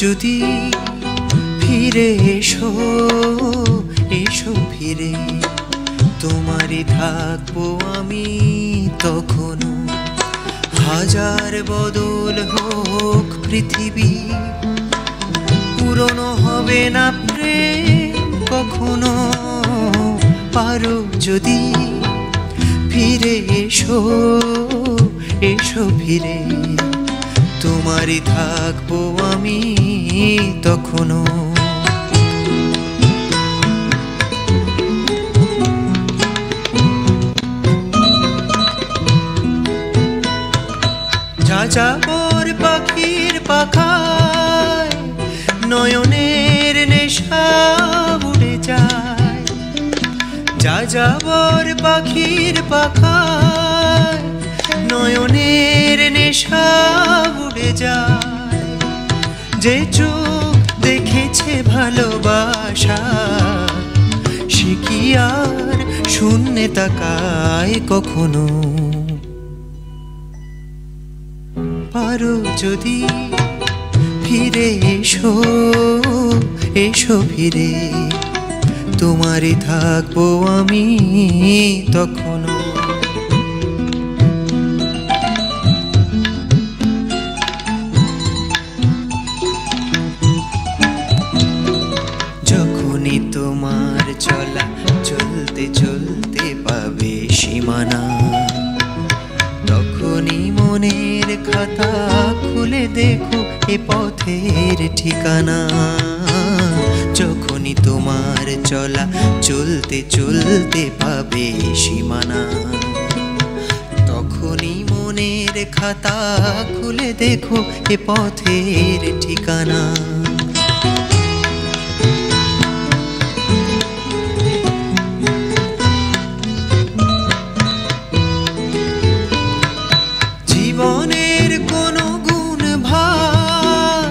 যদি ফিরে এসো, এসো ফিরে, তোমারই থাকবো আমি তখনো। হাজার বদল হোক পৃথিবী, পুরনো হবে না প্রেম কখনো। পারো যদি ফিরে এসো, এসো ফিরে, তোমারই থাকবো আমি তখনো। যাযাবর পাখির পাখায় নয়নের নেশা উড়ে যায়। যাযাবর পাখির পাখায় নয়নের নেশা উড়ে যায়। যে চোখ দেখেছে ভালোবাসা, সে কি আর শূন্যে তাকায় কখনো? পারো যদি ফিরে এসো, এসো ফিরে, তোমারই থাকবো আমি তখনো। যখনই তোমার চলা চলতে চলতে পাবে সীমানা, তখনই মনের খাতা খুলে দেখো এ পথের ঠিকানা। যখনই তোমার চলা চলতে চলতে পাবে সীমানা, তখনই মনের খাতা খুলে দেখো এ পথের ঠিকানা। জীবনের কোনো গুণ ভাগ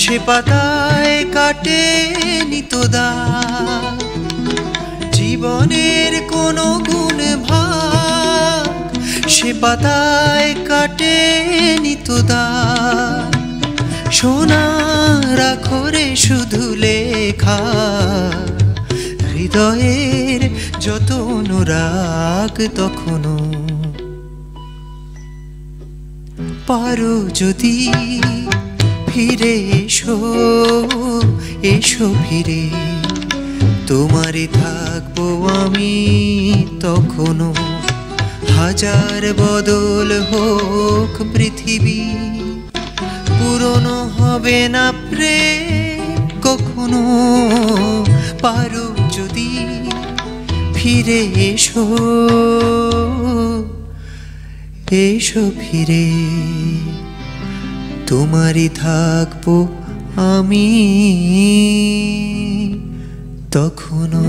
সে পাতায় কাটে নিতদা। জীবনের কোনো গুণ ভাগ সে পাতায় কাটে নিতদা। সোনার আখরে শুধু লেখা হৃদয়ের যত অনুরাগ তখনো। পারো যদি ফিরে এসো, এসো ফিরে, তোমারই থাকবো আমি তখনো। হাজার বদল হোক পৃথিবী, পুরনো হবে না প্রেম কখনো। পারো যদি ফিরে এসো, এসো ফিরে, তোমারই থাকবো আমি তখনো।